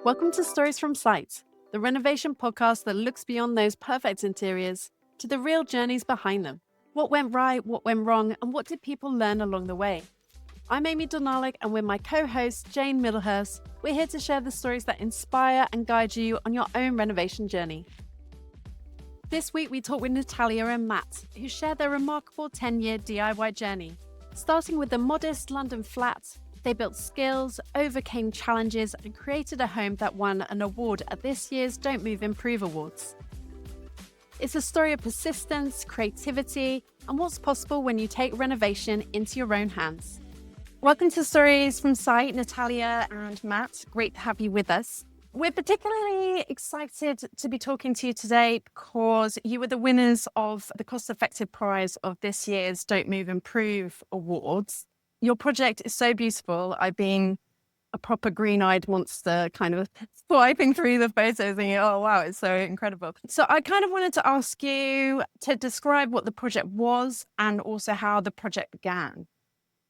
Welcome to Stories from Site, the renovation podcast that looks beyond those perfect interiors to the real journeys behind them. What went right, what went wrong, and what did people learn along the way? I'm Amy Donalik, and with my co-host Jane Middlehurst, we're here to share the stories that inspire and guide you on your own renovation journey. This week we talk with Natallia and Matt, who share their remarkable 10-year DIY journey. Starting with a modest London flat, they built skills, overcame challenges, and created a home that won an award at this year's Don't Move Improve Awards. It's a story of persistence, creativity, and what's possible when you take renovation into your own hands. Welcome to Stories from Site, Natallia and Matt. Great to have you with us. We're particularly excited to be talking to you today because you were the winners of the cost-effective prize of this year's Don't Move Improve Awards. Your project is so beautiful. I've been a proper green-eyed monster kind of swiping through the photos thinking, oh, wow, it's so incredible. So I kind of wanted to ask you to describe what the project was and also how the project began.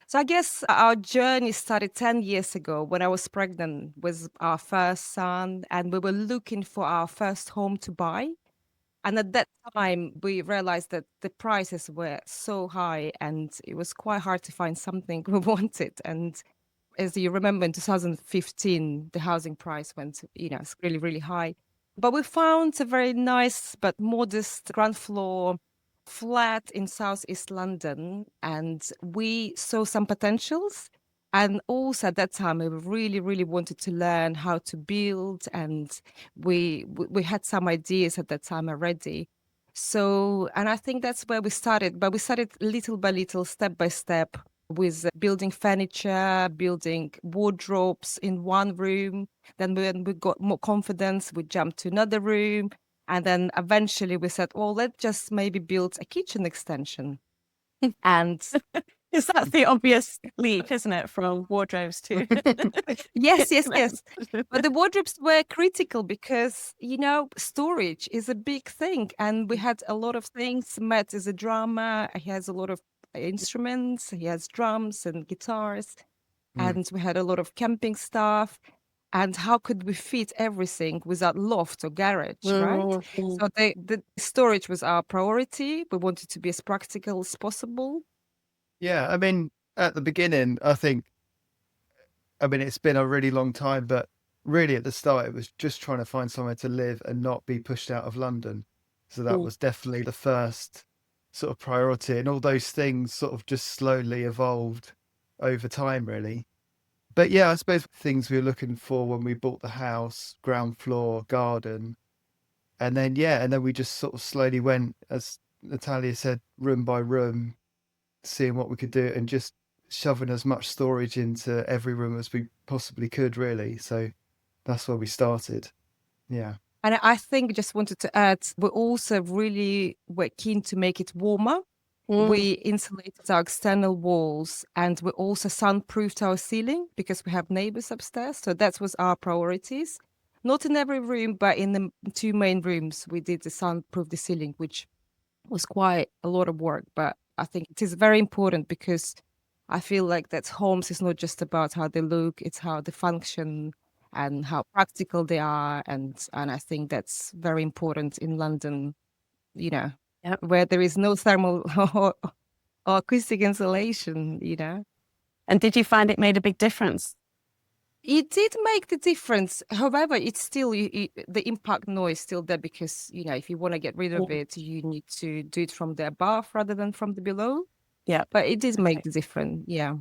So I guess our journey started 10 years ago when I was pregnant with our first son and we were looking for our first home to buy. And at that time, we realized that the prices were so high and it was quite hard to find something we wanted. And as you remember, in 2015, the housing price went, it's really, really high. But we found a very nice but modest ground floor flat in Southeast London, and we saw some potentials. And also at that time, we really, really wanted to learn how to build, and we had some ideas at that time already. So, and I think that's where we started. But we started little by little, step by step, with building furniture, building wardrobes in one room. Then when we got more confidence, we jumped to another room. And then eventually we said, well, let's just maybe build a kitchen extension. And Is that the obvious leap, isn't it, from wardrobes to... yes. But the wardrobes were critical because, storage is a big thing. And we had a lot of things. Matt is a drummer. He has a lot of instruments. He has drums and guitars. And we had a lot of camping stuff. And how could we fit everything without loft or garage, right? Mm-hmm. So the storage was our priority. We wanted to be as practical as possible. Yeah, I mean, at the beginning, it's been a really long time, but really at the start, it was just trying to find somewhere to live and not be pushed out of London. So that was definitely the first sort of priority. And all those things sort of just slowly evolved over time, really. But yeah, I suppose things we were looking for when we bought the house, ground floor, garden. And then we just sort of slowly went, as Natallia said, room by room, seeing what we could do and just shoving as much storage into every room as we possibly could, really. So that's where we started. Yeah. And I think just wanted to add, we also really were keen to make it warmer. We insulated our external walls and we also soundproofed our ceiling because we have neighbors upstairs. So that was our priorities. Not in every room, but in the two main rooms, we did the soundproof the ceiling, which was quite a lot of work. But I think it is very important because I feel like that homes is not just about how they look, it's how they function and how practical they are. And I think that's very important in London, where there is no thermal or acoustic insulation, And did you find it made a big difference? It did make the difference. However, it's still, the impact noise still there because, if you want to get rid of it, you need to do it from the above rather than from the below. Yeah. But it did make the difference. Yeah.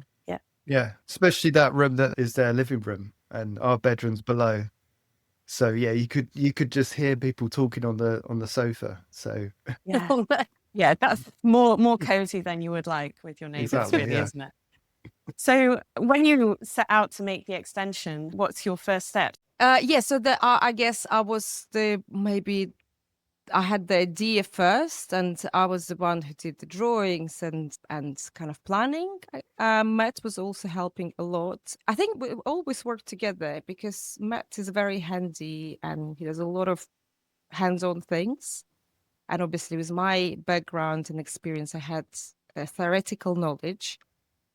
Yeah. Especially that room that is their living room and our bedroom's below. So yeah, you could just hear people talking on the sofa. So yeah, that's more cozy than you would like with your neighbours, Exactly, really, yeah. isn't it? So when you set out to make the extension, what's your first step? So I guess I had the idea first, and I was the one who did the drawings and kind of planning. Matt was also helping a lot. I think we always work together because Matt is very handy and he does a lot of hands-on things. And obviously, with my background and experience, I had theoretical knowledge.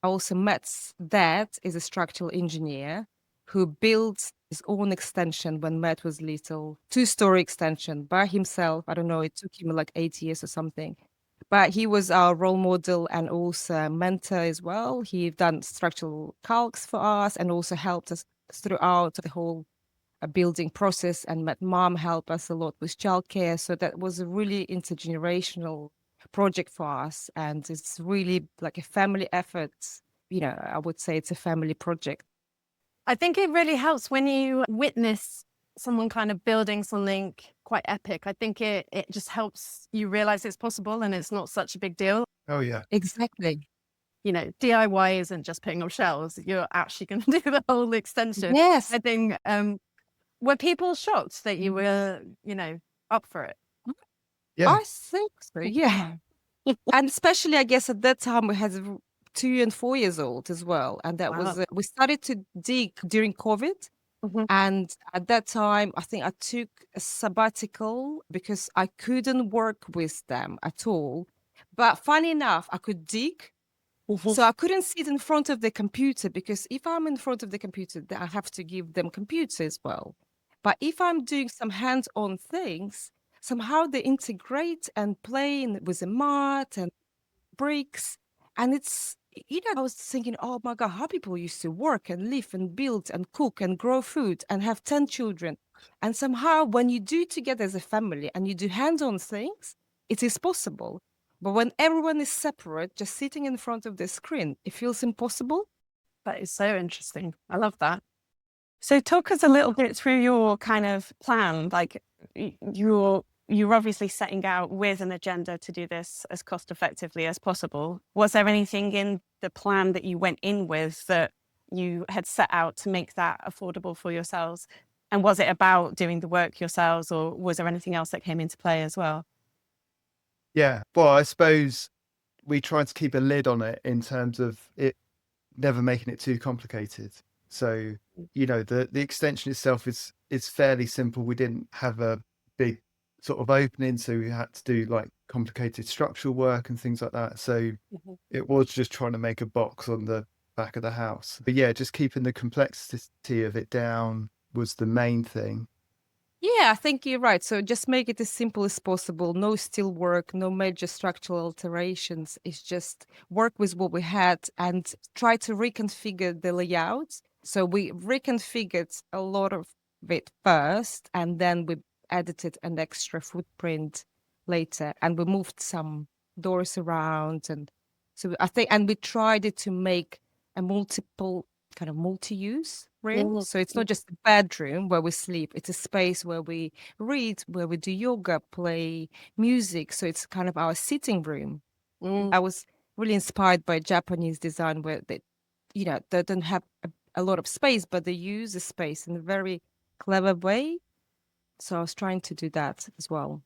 Also, Matt's dad is a structural engineer who builds his own extension when Matt was little, two-story extension by himself. I don't know, it took him like 8 years or something. But he was our role model and also a mentor as well. He done structural calcs for us and also helped us throughout the whole building process. And my mom helped us a lot with childcare. So that was a really intergenerational project for us. And it's really like a family effort. I would say it's a family project. I think it really helps when you witness someone kind of building something quite epic. I think it just helps you realize it's possible and it's not such a big deal. Oh yeah. Exactly. DIY isn't just putting up shelves. You're actually going to do the whole extension. Yes. I think, were people shocked that you were, up for it? Yeah. I think so, yeah. And especially, I guess, at that time we had 2 and 4 years old as well. And that was, Wow. we started to dig during COVID. Mhm. And at that time, I think I took a sabbatical because I couldn't work with them at all. But funny enough, I could dig. So I couldn't sit in front of the computer because if I'm in front of the computer, then I have to give them computer as well. But if I'm doing some hands-on things, somehow they integrate and play with the mat and bricks. And I was thinking, oh my God, how people used to work and live and build and cook and grow food and have 10 children. And somehow when you do together as a family and you do hands-on things, it is possible. But when everyone is separate, just sitting in front of the screen, it feels impossible. That is so interesting. I love that. So talk us a little bit through your kind of plan. Like you're obviously setting out with an agenda to do this as cost effectively as possible. Was there anything in the plan that you went in with that you had set out to make that affordable for yourselves? And was it about doing the work yourselves, or was there anything else that came into play as well? Yeah. Well, I suppose we tried to keep a lid on it in terms of it never making it too complicated. So, the extension itself is fairly simple. We didn't have a big sort of opening, so we had to do like complicated structural work and things like that. So Mhm. it was just trying to make a box on the back of the house. But yeah, just keeping the complexity of it down was the main thing. Yeah, I think you're right. So just make it as simple as possible. No steel work, no major structural alterations. It's just work with what we had and try to reconfigure the layout. So we reconfigured a lot of it first, and then we edited an extra footprint later, and we moved some doors around. And so I think, and we tried it to make a multiple kind of multi-use room. Mhm. So it's not just a bedroom where we sleep, it's a space where we read, where we do yoga, play music. So it's kind of our sitting room. Mm. I was really inspired by Japanese design where they don't have a lot of space, but they use the space in a very clever way. So I was trying to do that as well.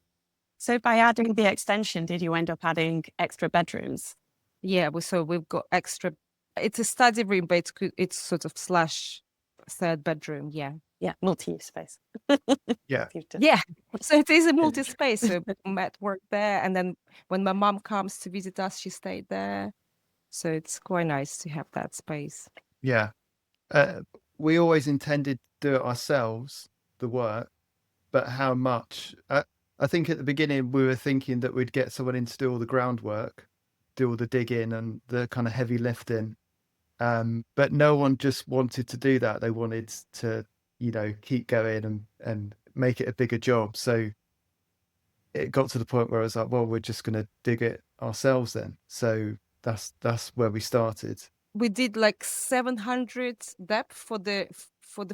So by adding the extension, did you end up adding extra bedrooms? Yeah, so we've got extra. It's a study room, but it's sort of slash third bedroom. Yeah. Yeah, multi-use space. Yeah. Yeah. So it is a multi-space. So Matt worked there, and then when my mom comes to visit us, she stayed there. So it's quite nice to have that space. Yeah. We always intended to do it ourselves, the work, but how much? I think at the beginning we were thinking that we'd get someone in to do all the groundwork, do all the digging and the kind of heavy lifting. But no one just wanted to do that. They wanted to, keep going and make it a bigger job. So it got to the point where I was like, well, we're just going to dig it ourselves then. So that's where we started. We did like 700 depth for the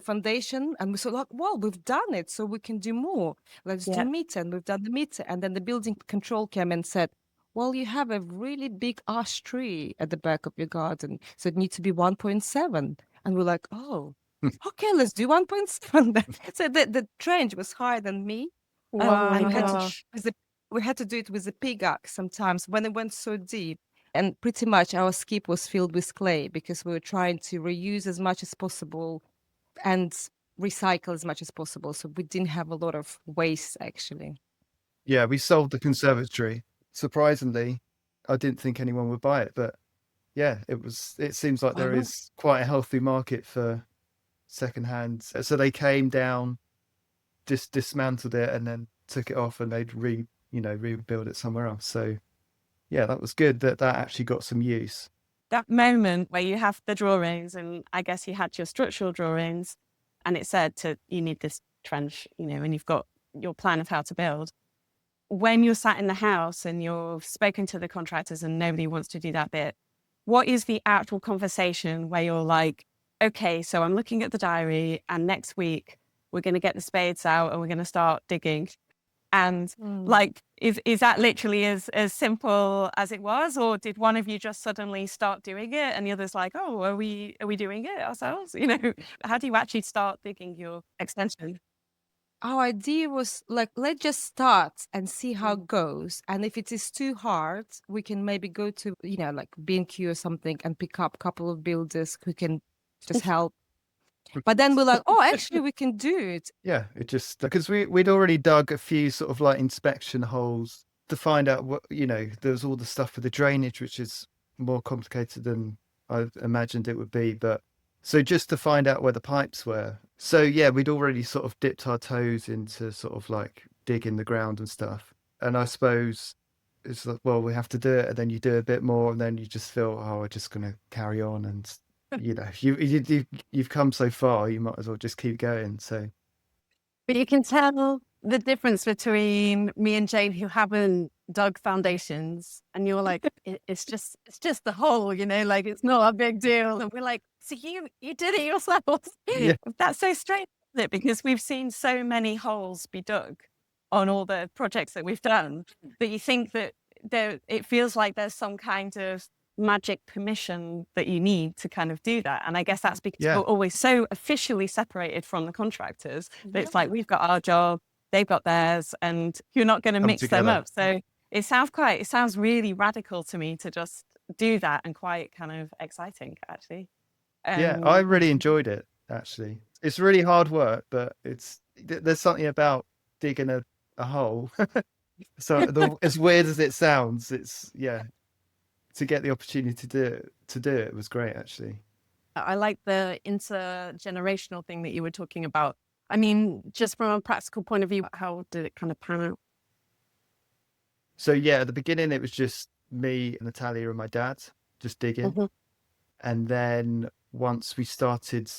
foundation, and we saw like, well, we've done it, so we can do more. Let's do meter, and we've done the meter. And then the building control came and said, well, you have a really big ash tree at the back of your garden, so it needs to be 1.7. And we're like, oh, okay, let's do 1.7 then. So the trench was higher than me. Wow. And we had to do it with a pickaxe sometimes when it went so deep. And pretty much our skip was filled with clay because we were trying to reuse as much as possible and recycle as much as possible. So we didn't have a lot of waste actually. Yeah, we sold the conservatory. Surprisingly, I didn't think anyone would buy it, but yeah, it seems like there is quite a healthy market for secondhand. So they came down, just dismantled it, and then took it off, and they'd rebuild it somewhere else. So yeah, that was good that actually got some use. That moment where you have the drawings, and I guess you had your structural drawings, and it said you need this trench, and you've got your plan of how to build. When you're sat in the house and you've spoken to the contractors and nobody wants to do that bit, what is the actual conversation where you're like, okay, so I'm looking at the diary and next week we're going to get the spades out and we're going to start digging? And like, is that literally as simple as it was? Or did one of you just suddenly start doing it and the other's like, oh, are we doing it ourselves? How do you actually start digging your extension? Our idea was like, let's just start and see how it goes. And if it is too hard, we can maybe go to, like B&Q or something and pick up a couple of builders who can just help. But then we're like, oh, actually, we can do it. Yeah, it just because we'd already dug a few sort of like inspection holes to find out what, there was all the stuff with the drainage, which is more complicated than I imagined it would be. But so just to find out where the pipes were. So yeah, we'd already sort of dipped our toes into sort of like digging the ground and stuff. And I suppose it's like, well, we have to do it, and then you do a bit more, and then you just feel, oh, we're just going to carry on, and you've come so far, you might as well just keep going. So, But you can tell the difference between me and Jane, who haven't dug foundations, and you're like, it's just the hole, like it's not a big deal. And we're like, so you did it yourselves. Yeah. That's so strange, isn't it? Because we've seen so many holes be dug on all the projects that we've done that you think that it feels like there's some kind of magic permission that you need to kind of do that. And I guess that's because we're always so officially separated from the contractors that it's like, we've got our job, they've got theirs, and you're not going to mix them up. So it sounds really radical to me to just do that, and quite kind of exciting, actually. Yeah, I really enjoyed it, actually. It's really hard work, but there's something about digging a hole. So as weird as it sounds, to get the opportunity to do it was great, actually. I like the intergenerational thing that you were talking about. I mean, just from a practical point of view, how did it kind of pan out? So yeah, at the beginning it was just me, Natallia, and my dad just digging. Mm-hmm. And then once we started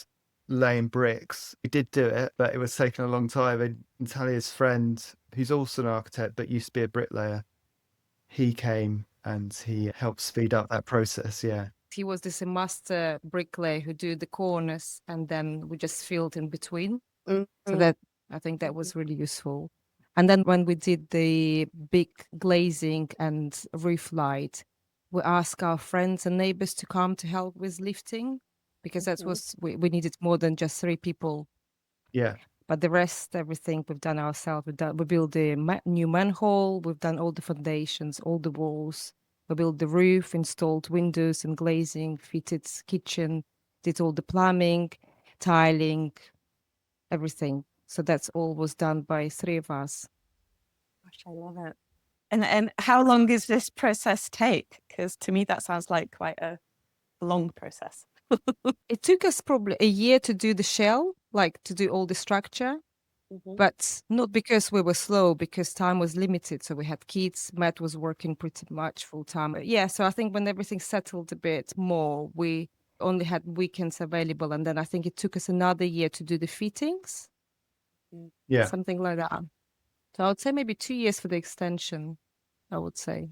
laying bricks, we did do it, but it was taking a long time. And Natalia's friend, who's also an architect but used to be a bricklayer, he came and he helped speed up that process. Yeah. He was this master bricklayer who do the corners, and then we just filled in between. So that, I think that was really useful. And then when we did the big glazing and roof light, we asked our friends and neighbors to come to help with lifting, because that was, we needed more than just 3 people. Yeah. But the rest, everything we've done ourselves. We built the new manhole, we've done all the foundations, all the walls. We built the roof, installed windows and glazing, fitted kitchen, did all the plumbing, tiling, everything. So that's all was done by 3 of us. Gosh, I love it. And how long does this process take? Because to me, that sounds like quite a long process. It took us probably a year to do the shell, like to do all the structure, but not because we were slow, because time was limited. So we had kids. Matt was working pretty much full time. Yeah, so I think when everything settled a bit more, we only had weekends available. And then I think it took us another year to do the fittings. Yeah. Something like that. So I would say maybe 2 years for the extension, I would say.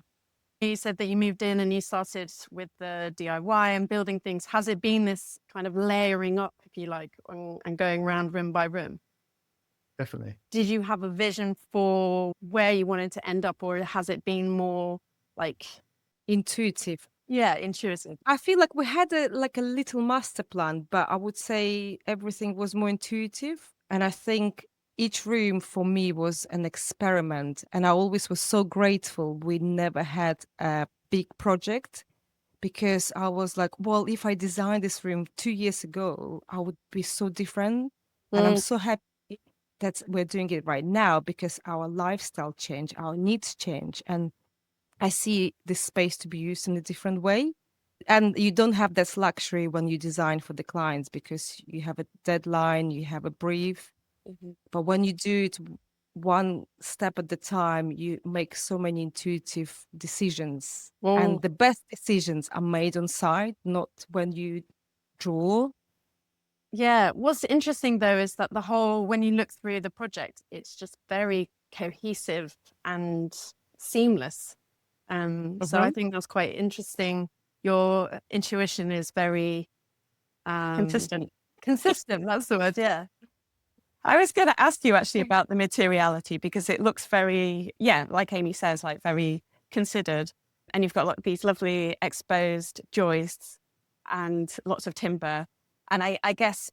You said that you moved in and you started with the DIY and building things. Has it been this kind of layering up, if you like, and going round room by room? Definitely. Did you have a vision for where you wanted to end up, or has it been more like intuitive? Yeah, intuitive. I feel like we had a little master plan, but I would say everything was more intuitive. And I think each room for me was an experiment. And I always was so grateful we never had a big project, because I was like, well, if I designed this room 2 years ago, I would be so different. And I'm so happy that we're doing it right now, because our lifestyle change, our needs change. And I see this space to be used in a different way. and you don't have this luxury when you design for the clients because you have a deadline, you have a brief. But when you do it one step at a time, you make so many intuitive decisions. And the best decisions are made on site, not when you draw. Yeah. What's interesting though is that when you look through the project, it's just very cohesive and seamless. So I think that's quite interesting. Your intuition is very Consistent. consistent. That's the word. Yeah. I was going to ask you actually about the materiality because it looks very, like Amy says, like very considered. And you've got these lovely exposed joists and lots of timber. And I guess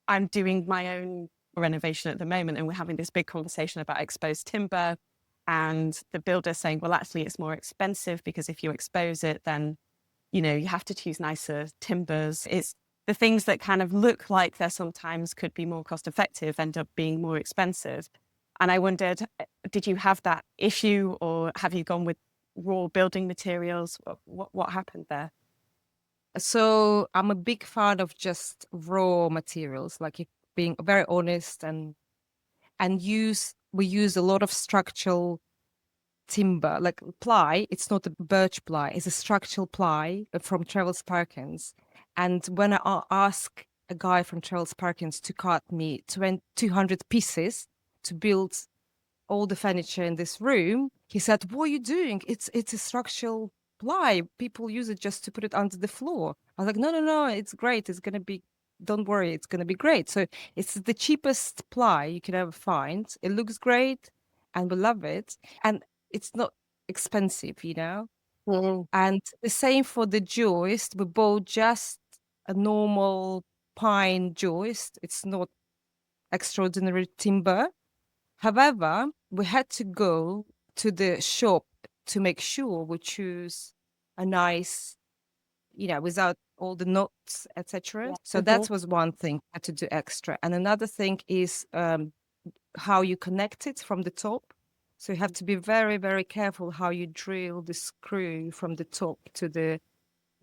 I'm doing my own renovation at the moment, and we're having this big conversation about exposed timber and the builder saying, well, actually, it's more expensive because if you expose it, then, you have to choose nicer timbers. It's the things that kind of look like they're sometimes could be more cost effective end up being more expensive. And I wondered, did you have that issue or have you gone with raw building materials? What happened there? So I'm a big fan of just raw materials, like being very honest and we use a lot of structural timber, like ply. It's not a birch ply, it's a structural ply from Travels Perkins. And when I ask a guy from Travels Perkins to cut me 200 pieces to build all the furniture in this room, he said, what are you doing? It's a structural ply. People use it just to put it under the floor. I was like, no, it's great. It's going to be, don't worry, it's going to be great. So it's the cheapest ply you can ever find. It looks great and we love it. And it's not expensive, And the same for the joist. We bought just a normal pine joist. It's not extraordinary timber. However, we had to go to the shop to make sure we choose a nice, without all the knots, etc. So that was one thing I had to do extra. And another thing is how you connect it from the top. So you have to be very, very careful how you drill the screw from the top to the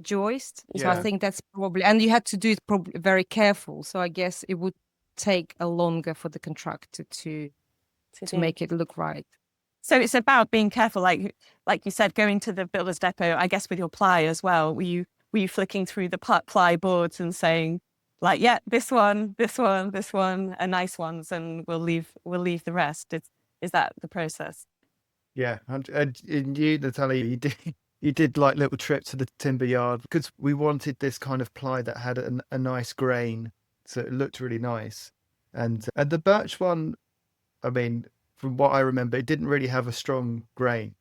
joist. So I think that's probably, and you had to do it probably very careful. So I guess it would take a longer for the contractor to make it look right. So it's about being careful, like you said, going to the builder's depot, I guess with your ply as well. Were you flicking through the ply boards and saying, like, yeah, this one, are nice ones, and we'll leave the rest? Is that the process? Yeah, and you, Natalia, you did like little trip to the timber yard because we wanted this kind of ply that had a nice grain, so it looked really nice. And the birch one, I mean, from what I remember, it didn't really have a strong grain.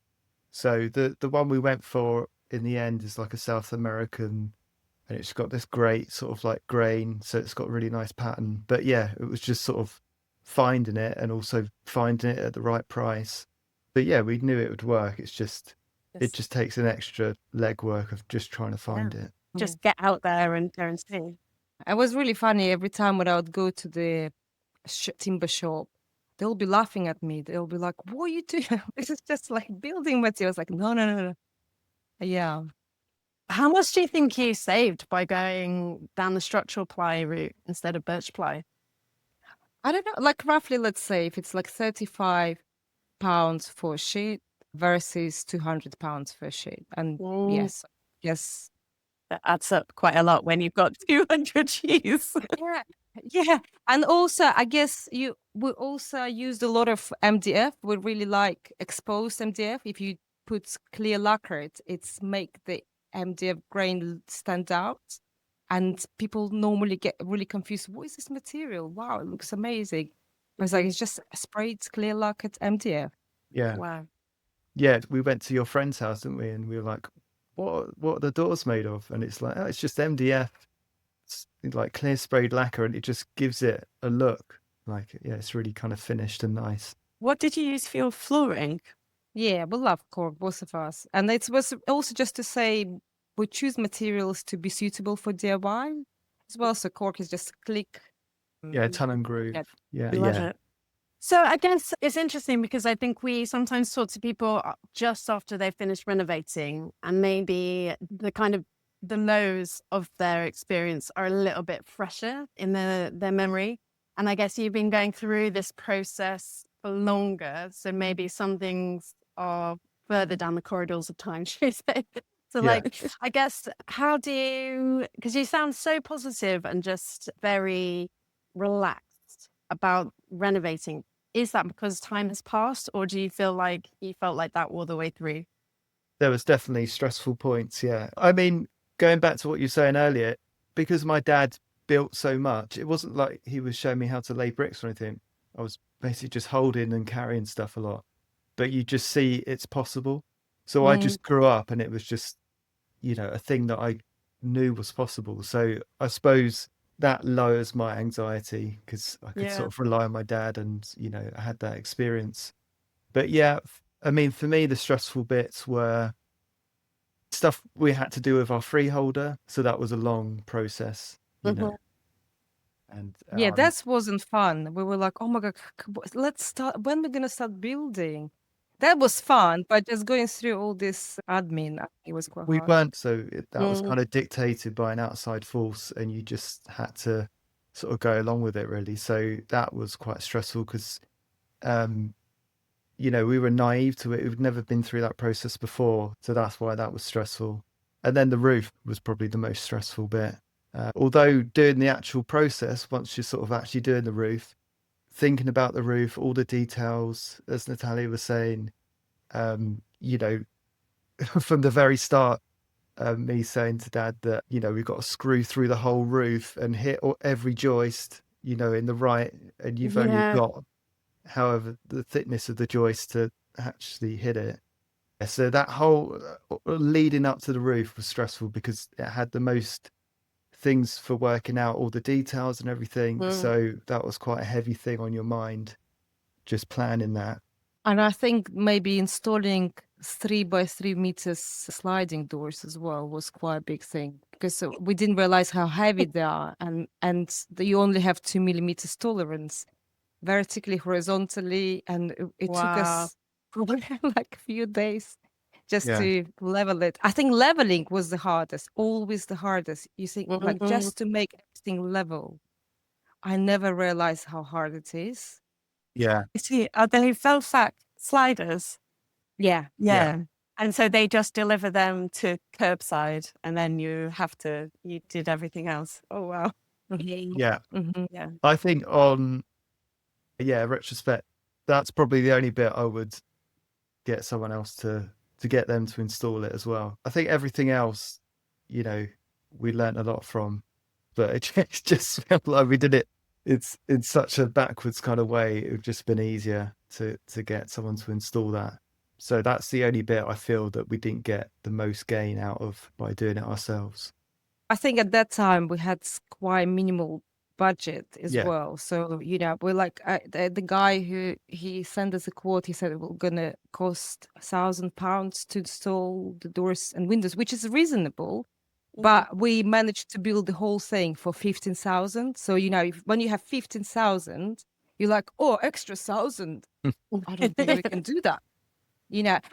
So the one we went for in the end is like a South American, and it's got this great sort of like grain, so it's got a really nice pattern. But yeah, it was just sort of finding it and also finding it at the right price. But yeah, we knew it would work. It's just it just takes an extra legwork of just trying to find it. Just get out there and see. It was really funny every time when I would go to the timber shop. They'll be laughing at me. They'll be like, what are you doing? This is just like building materials. Like, no. Yeah. How much do you think you saved by going down the structural ply route instead of birch ply? I don't know, like roughly, let's say if it's like £35 for a sheet versus £200 for a sheet. And yes. That adds up quite a lot when you've got 200 sheets. Yeah. And also, I guess we also used a lot of MDF. We really like exposed MDF. If you put clear lacquer, it's make the MDF grain stand out. And people normally get really confused. What is this material? Wow, it looks amazing. I was like, it's just sprayed clear lacquered MDF. Yeah. Wow. Yeah, we went to your friend's house, didn't we? And we were like, what are the doors made of? And it's like, oh, it's just MDF. It's like clear sprayed lacquer, and it just gives it a look. Like, yeah, it's really kind of finished and nice. What did you use for your flooring? Yeah, we love cork, both of us. And it was also just to say we choose materials to be suitable for DIY as well. So cork is just click. Yeah, ton and groove. Yeah. Love it. So I guess it's interesting because I think we sometimes talk to people just after they've finished renovating, and maybe the kind of the lows of their experience are a little bit fresher in their memory. And I guess you've been going through this process for longer. So maybe some things are further down the corridors of time, should we say? So Yeah. I guess, how do you, because you sound so positive and just very relaxed about renovating. Is that because time has passed, or do you feel like you felt like that all the way through? There was definitely stressful points. Yeah. I mean, going back to what you were saying earlier, because my dad built so much, it wasn't like he was showing me how to lay bricks or anything. I was basically just holding and carrying stuff a lot, but you just see it's possible. So I just grew up and it was just, a thing that I knew was possible. So I suppose that lowers my anxiety because I could sort of rely on my dad and, I had that experience. But yeah, I mean, for me, the stressful bits were stuff we had to do with our freeholder. So that was a long process, and Yeah, that wasn't fun. We were like, oh my God, let's start. When we're going to start building? That was fun, but just going through all this admin, it was quite we hard. weren't. So that was kind of dictated by an outside force, and you just had to sort of go along with it, really. So that was quite stressful because, we were naive to it. We've never been through that process before. So that's why that was stressful. And then the roof was probably the most stressful bit. Although doing the actual process, once you're sort of actually doing the roof, thinking about the roof, all the details, as Natalia was saying, you know, from the very start, me saying to Dad that, we've got to screw through the whole roof and hit every joist, in the right, and you've only got however the thickness of the joist to actually hit it. So that whole leading up to the roof was stressful because it had the most things for working out all the details and everything. So that was quite a heavy thing on your mind, just planning that. And I think maybe installing 3 by 3 meters sliding doors as well was quite a big thing because we didn't realize how heavy they are, and you only have 2 millimeters tolerance vertically, horizontally, and it took us probably like a few days just to level it. I think leveling was the hardest, always the hardest. You think like just to make everything level. I never realized how hard it is. Yeah. You see, are they felt sliders? Yeah. Yeah. And so they just deliver them to curbside and then you did everything else. Oh, wow. Yeah. Yeah. I think retrospect, that's probably the only bit I would get someone else to get them to install it as well. I think everything else, we learned a lot from, but it just felt like we did it. It's in such a backwards kind of way. It would just been easier to get someone to install that. So that's the only bit I feel that we didn't get the most gain out of by doing it ourselves. I think at that time we had quite minimal budget as well. So, we're like the guy who he sent us a quote, he said it was going to cost £1,000 to install the doors and windows, which is reasonable. But we managed to build the whole thing for 15,000. So, when you have 15,000, you're like, oh, extra 1,000. I don't think we can do that.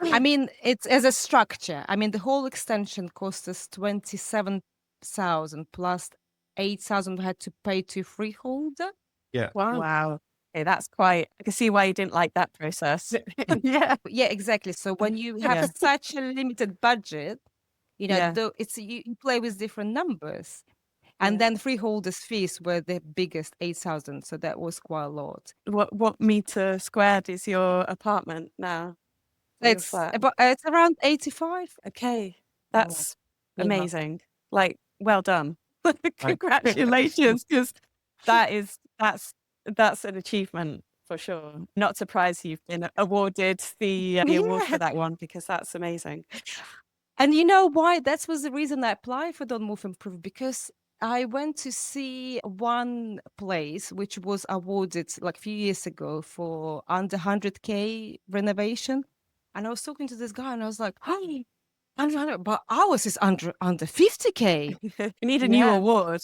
I mean, it's as a structure. I mean, the whole extension cost us 27,000 plus 8,000 we had to pay to freeholder. Yeah. Wow. Okay, that's quite, I can see why you didn't like that process. Yeah, exactly. So when you have such a limited budget, you play with different numbers. And then freeholders' fees were the biggest, 8,000. So that was quite a lot. What meter squared is your apartment now? It's around 85. Okay, that's amazing. Like, well done. Congratulations, because that's an achievement for sure. Not surprised you've been awarded the award for that one, because that's amazing. And you know why? That was the reason I applied for Don't Move Improve, because I went to see one place which was awarded like a few years ago for under 100K renovation. And I was talking to this guy and I was like, hey, but ours is under 50K. You need a new award.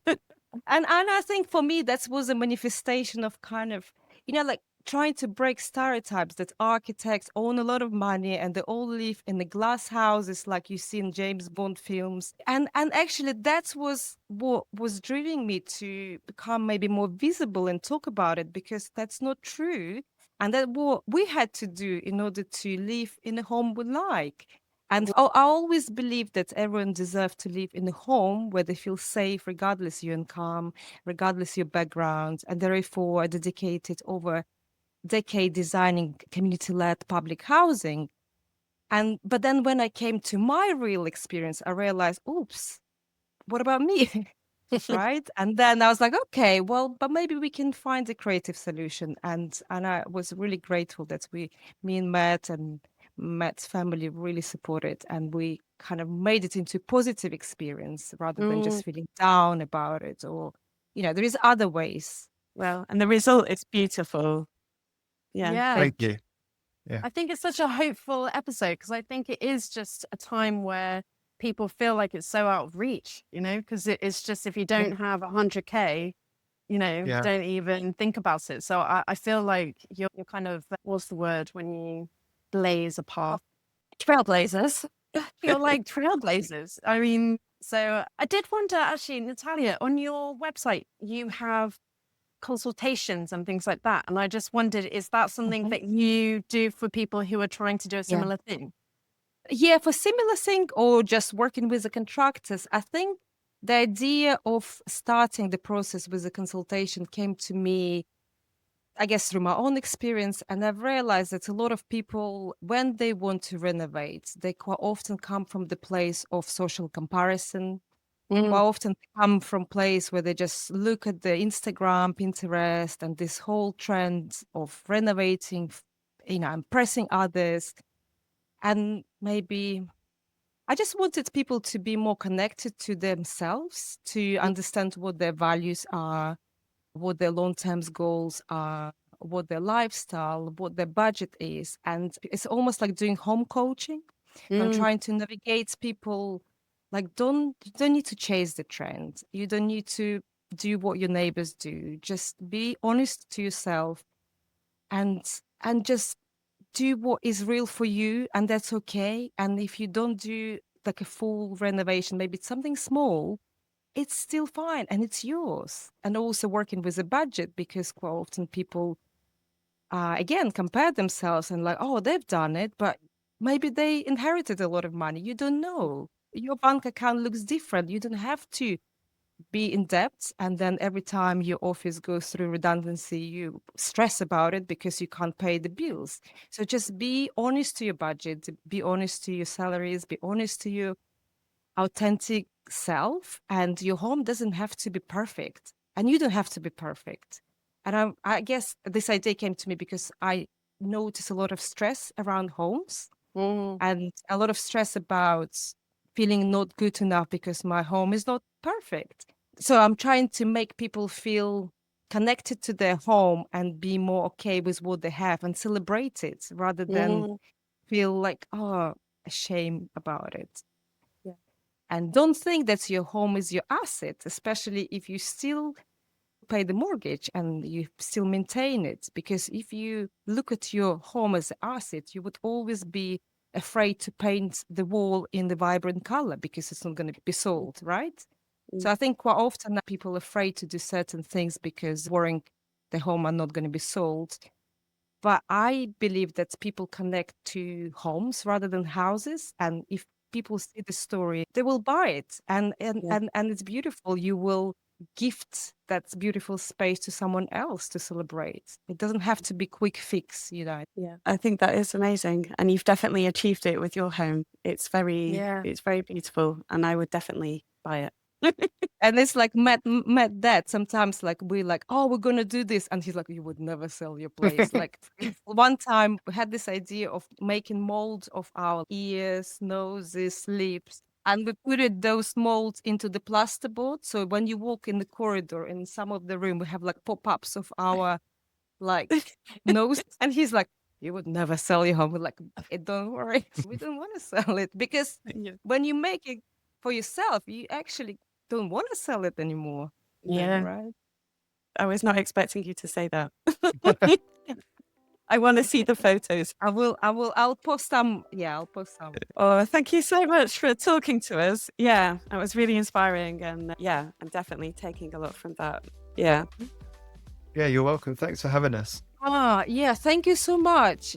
And I think for me, that was a manifestation of kind of, like trying to break stereotypes that architects own a lot of money and they all live in the glass houses like you see in James Bond films. And actually that was what was driving me to become maybe more visible and talk about it, because that's not true. And that's what we had to do in order to live in a home we like. And I always believe that everyone deserves to live in a home where they feel safe, regardless your income, regardless your background. And therefore, I dedicated over decade designing community-led public housing. But then when I came to my real experience, I realized, oops, what about me? Right? And then I was like, okay, well, but maybe we can find a creative solution. And I was really grateful that me and Matt's family really supported, and we kind of made it into a positive experience rather than just feeling down about it. Or, there is other ways. Well, and the result is beautiful. Yeah. Yeah. Thank you. Yeah. I think it's such a hopeful episode because I think it is just a time where people feel like it's so out of reach, because it's just if you don't have 100K, Yeah. don't even think about it. So I feel like you're kind of, what's the word when you blaze a path? Trailblazers. You're like trailblazers. I mean, so I did wonder actually, Natalia, on your website, you have consultations and things like that. And I just wondered, is that something that you do for people who are trying to do a similar thing? Yeah, for similar thing or just working with the contractors, I think the idea of starting the process with the consultation came to me, I guess, through my own experience. And I've realized that a lot of people, when they want to renovate, they quite often come from the place of social comparison. Quite often they come from place where they just look at the Instagram, Pinterest, and this whole trend of renovating, impressing others. And maybe I just wanted people to be more connected to themselves, to understand what their values are, what their long-term goals are, what their lifestyle, what their budget is. And it's almost like doing home coaching. So I'm trying to navigate people, like, you don't need to chase the trend. You don't need to do what your neighbors do. Just be honest to yourself and just do what is real for you, and that's okay. And if you don't do like a full renovation, maybe it's something small, it's still fine and it's yours. And also working with a budget, because quite often people again compare themselves and like, oh, they've done it, but maybe they inherited a lot of money. You don't know. Your bank account looks different. You don't have to be in debt, and then every time your office goes through redundancy, you stress about it because you can't pay the bills. So just be honest to your budget, be honest to your salaries, be honest to your authentic self, and your home doesn't have to be perfect, and you don't have to be perfect. And I guess this idea came to me because I notice a lot of stress around homes and a lot of stress about feeling not good enough because my home is not perfect. So I'm trying to make people feel connected to their home and be more okay with what they have and celebrate it rather than feel like, oh, shame about it. Yeah. And don't think that your home is your asset, especially if you still pay the mortgage and you still maintain it. Because if you look at your home as an asset, you would always be afraid to paint the wall in the vibrant color because it's not going to be sold, right? So I think quite often people are afraid to do certain things because worrying the home are not going to be sold. But I believe that people connect to homes rather than houses. And if people see the story, they will buy it. And it's beautiful. You will gift that beautiful space to someone else to celebrate. It doesn't have to be quick fix, Yeah, I think that is amazing, and you've definitely achieved it with your home. It's very beautiful, and I would definitely buy it. And it's like Matt that sometimes like we're like, oh, we're gonna do this, and he's like, you would never sell your place. Like one time we had this idea of making molds of our ears, noses, lips, and we put those molds into the plasterboard. So when you walk in the corridor in some of the room, we have like pop-ups of our like nose, and he's like, you would never sell your home. We're like, don't worry, we don't want to sell it, because when you make it for yourself, you actually don't want to sell it anymore. Yeah. Right. I was not expecting you to say that. I want to see the photos. I'll post some. Yeah, I'll post some. Oh, thank you so much for talking to us. Yeah, that was really inspiring. And yeah, I'm definitely taking a lot from that. Yeah. Yeah, you're welcome. Thanks for having us. Yeah, thank you so much.